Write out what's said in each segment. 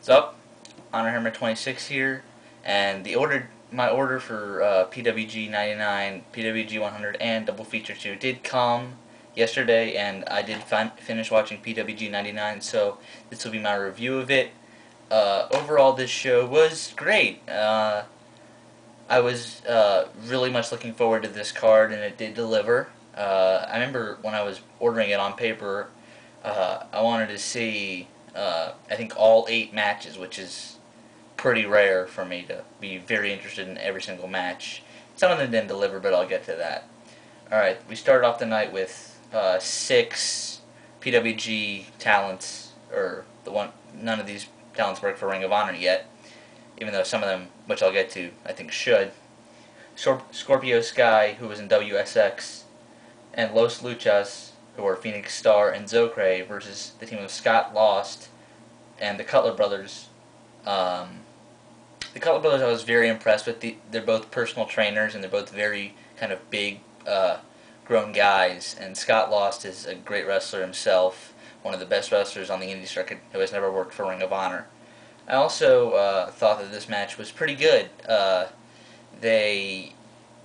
What's up? Honor Hammer 26 here, and my order for PWG 99, PWG 100, and Double Feature 2 did come yesterday, and I did finish watching PWG 99, so this will be my review of it. Overall, this show was great. I was really much looking forward to this card, and it did deliver. I remember when I was ordering it on paper, I wanted to see, I think, all 8 matches, which is pretty rare for me to be very interested in every single match. Some of them didn't deliver, but I'll get to that. Alright, we started off the night with 6 PWG talents, or none of these talents work for Ring of Honor yet, even though some of them, which I'll get to, I think should. Scorpio Sky, who was in WSX, and Los Luchas, who are Phoenix Star and Zocre, versus the team of Scott Lost and the Cutler brothers. The Cutler brothers I was very impressed with. They're both personal trainers, and they're both very kind of big, grown guys. And Scott Lost is a great wrestler himself, one of the best wrestlers on the indie circuit who has never worked for Ring of Honor. I also thought that this match was pretty good. They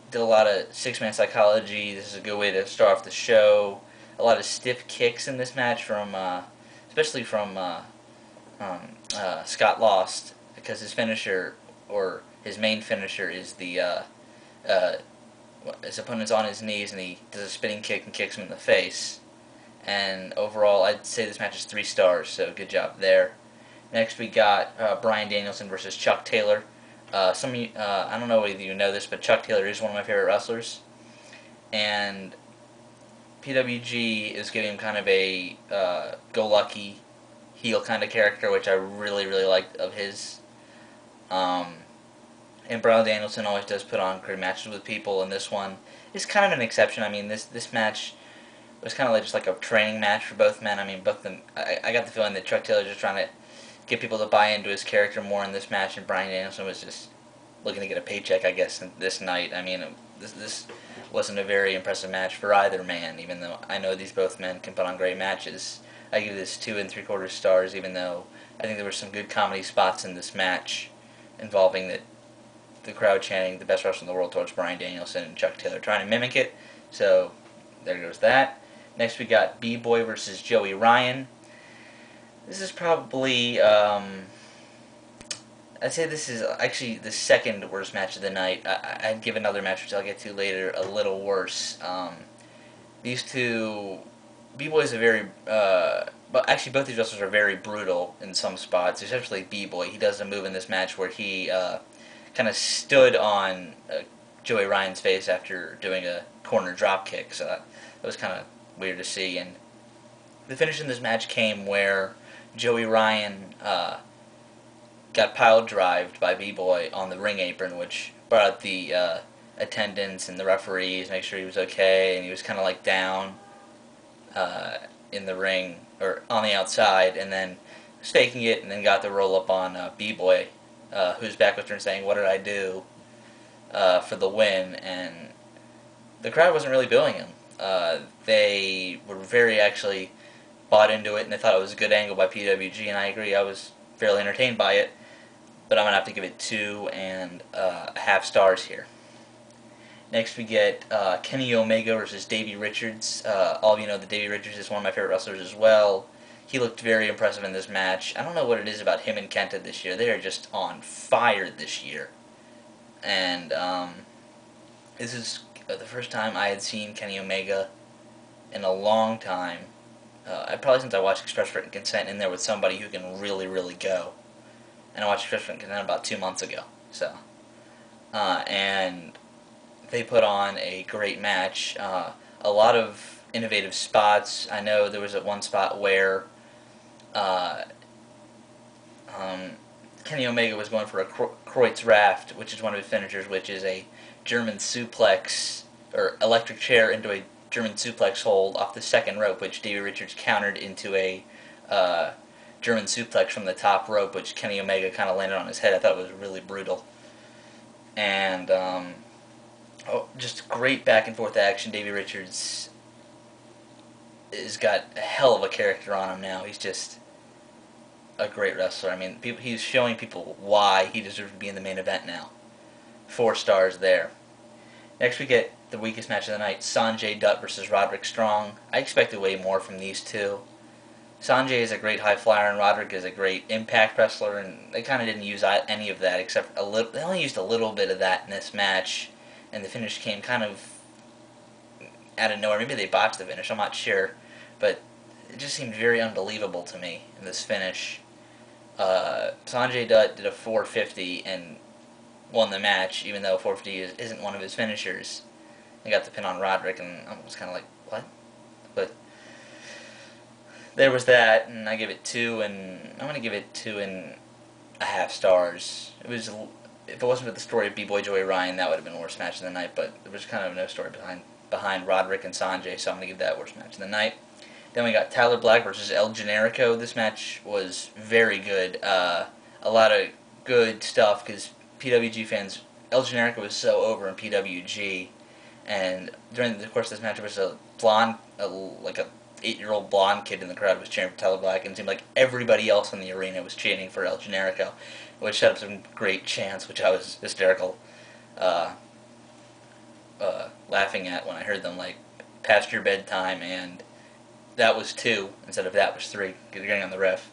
did a lot of six-man psychology. This is a good way to start off the show. A lot of stiff kicks in this match from, especially from Scott Lost, because his finisher, or his main finisher, is his opponent's on his knees and he does a spinning kick and kicks him in the face. And overall, I'd say this match is 3 stars, so good job there. Next, we got Bryan Danielson versus Chuck Taylor. Some of you, I don't know whether you know this, but Chuck Taylor is one of my favorite wrestlers. And PWG is giving him kind of a go-lucky heel kind of character, which I really, really liked of his. And Bryan Danielson always does put on great matches with people, and this one is kind of an exception. I mean, this match was kind of like just like a training match for both men. I mean, both of them. I got the feeling that Chuck Taylor was just trying to get people to buy into his character more in this match, and Bryan Danielson was just looking to get a paycheck, I guess, this night. I mean, this wasn't a very impressive match for either man, even though I know these both men can put on great matches. I give this 2 3/4 stars, even though I think there were some good comedy spots in this match involving the crowd chanting the best wrestler in the world towards Bryan Danielson and Chuck Taylor trying to mimic it. So there goes that. Next we got BBoy versus Joey Ryan. This is probably, I'd say this is actually the second worst match of the night. I'd give another match, which I'll get to later, a little worse. These two, B-Boy's a very, but actually both these wrestlers are very brutal in some spots, especially B-Boy. He does a move in this match where he kind of stood on Joey Ryan's face after doing a corner drop kick, so that was kind of weird to see. And the finish in this match came where Joey Ryan got pile drived by B-Boy on the ring apron, which brought out the attendants and the referees, make sure he was okay, and he was kind of like down in the ring, or on the outside, and then staking it, and then got the roll up on B-Boy, who's back with her and saying, "What did I do?" For the win, and the crowd wasn't really booing him. They were very actually bought into it, and they thought it was a good angle by PWG, and I agree, I was fairly entertained by it, but I'm going to have to give it 2 1/2 stars here. Next we get Kenny Omega versus Davey Richards. All of you know that Davey Richards is one of my favorite wrestlers as well. He looked very impressive in this match. I don't know what it is about him and Kenta this year. They are just on fire this year. And this is the first time I had seen Kenny Omega in a long time. Probably since I watched Express Written Consent in there with somebody who can really, really go. And I watched Express Written Consent about 2 months ago. So, and they put on a great match. A lot of innovative spots. I know there was at one spot where Kenny Omega was going for a Kreutz Raft, which is one of his finishers, which is a German suplex, or electric chair into a German suplex hold off the second rope, which Davey Richards countered into a German suplex from the top rope, which Kenny Omega kind of landed on his head. I thought it was really brutal. And just great back and forth action. Davey Richards has got a hell of a character on him now. He's just a great wrestler. I mean, he's showing people why he deserves to be in the main event now. 4 stars there. Next we get the weakest match of the night, Sonjay Dutt versus Roderick Strong. I expected way more from these two. Sanjay is a great high flyer and Roderick is a great impact wrestler, and they kind of didn't use any of that except a little. They only used a little bit of that in this match, and the finish came kind of out of nowhere. Maybe they botched the finish, I'm not sure, but it just seemed very unbelievable to me in this finish. Sanjay Dutt did a 450 and won the match, even though 450 isn't one of his finishers. He got the pin on Roderick, and I was kind of like, what? But there was that, and I give it 2, and I'm gonna give it 2.5 stars. It was, if it wasn't for the story of BBoy Joey Ryan, that would have been the worst match of the night. But there was kind of no story behind Roderick and Sanjay, so I'm gonna give that worst match of the night. Then we got Tyler Black versus El Generico. This match was very good. A lot of good stuff because PWG fans, El Generico was so over in PWG, and during the course of this match, there was a blonde, like a 8-year-old blonde kid in the crowd was cheering for Tella Black, and it seemed like everybody else in the arena was chanting for El Generico, which set up some great chants, which I was hysterical laughing at when I heard them, like, past your bedtime, and that was 2 instead of that was 3, getting on the ref.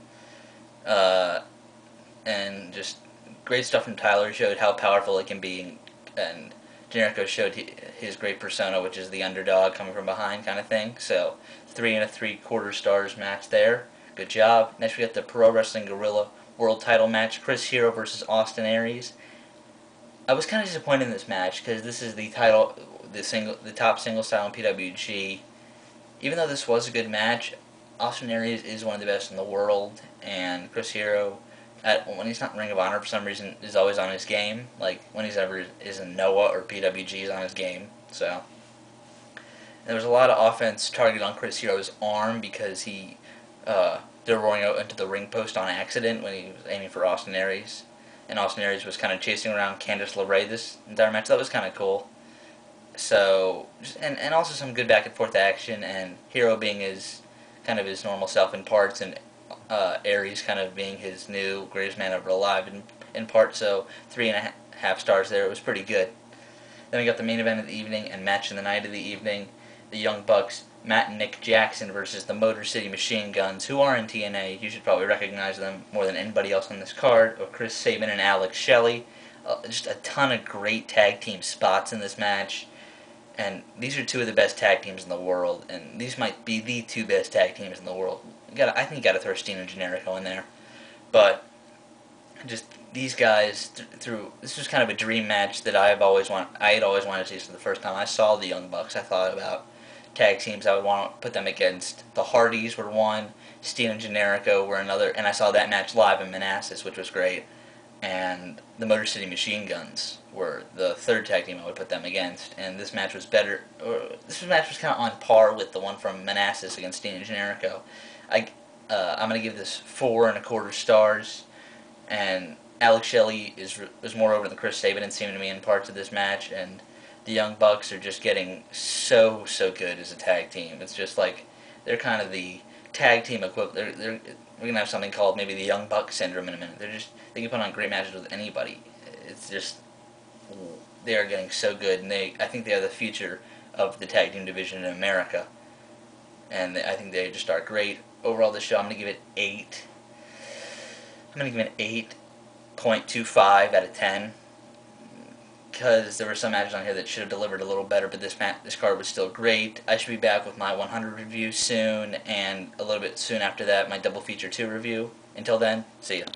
And just great stuff from Tyler. Showed how powerful it can be, and Jericho showed his great persona, which is the underdog coming from behind kind of thing. So 3 3/4 stars match there. Good job. Next we got the Pro Wrestling Guerrilla World Title match: Chris Hero versus Austin Aries. I was kind of disappointed in this match because this is the title, the top singles title in PWG. Even though this was a good match, Austin Aries is one of the best in the world, and Chris Hero, when he's not in Ring of Honor for some reason, is always on his game. Like when he's ever is in Noah or PWG, he's on his game. So there was a lot of offense targeted on Chris Hero's arm because they're rolling out into the ring post on accident when he was aiming for Austin Aries, and Austin Aries was kind of chasing around Candice LeRae this entire match. That was kind of cool. So and also some good back and forth action, and Hero being his normal self in parts, and Aries kind of being his new greatest man ever alive in part. So 3.5 stars there. It was pretty good. Then we got the main event of the evening and match of the night of the evening: the Young Bucks, Matt and Nick Jackson versus the Motor City Machine Guns, who are in TNA. You should probably recognize them more than anybody else on this card. Or Chris Sabin and Alex Shelley. Just a ton of great tag team spots in this match. And these are 2 of the best tag teams in the world, and these might be the 2 best tag teams in the world. I think you got to throw Steen and Generico in there, but just these guys this was kind of a dream match that I had always wanted to see. So the first time I saw the Young Bucks, I thought about tag teams I would want to put them against. The Hardys were one, Steen and Generico were another, and I saw that match live in Manassas, which was great. And the Motor City Machine Guns were the 3rd tag team I would put them against, and this match was better. This match was kind of on par with the one from Manassas against Steen and Generico. I'm gonna give this 4.25 stars, and Alex Shelley was more over than Chris Sabin, it seemed to me, in parts of this match, and the Young Bucks are just getting so good as a tag team. It's just like they're kind of the tag team equivalent. We're gonna have something called maybe the Young Buck syndrome in a minute. They can put on great matches with anybody. It's just they are getting so good, and I think they are the future of the tag team division in America. And I think they just are great. Overall, this show I'm gonna give it 8. I'm gonna give it an 8.25 out of 10. Because there were some matches on here that should have delivered a little better, but this card was still great. I should be back with my 100 review soon, and a little bit soon after that, my Double Feature 2 review. Until then, see ya.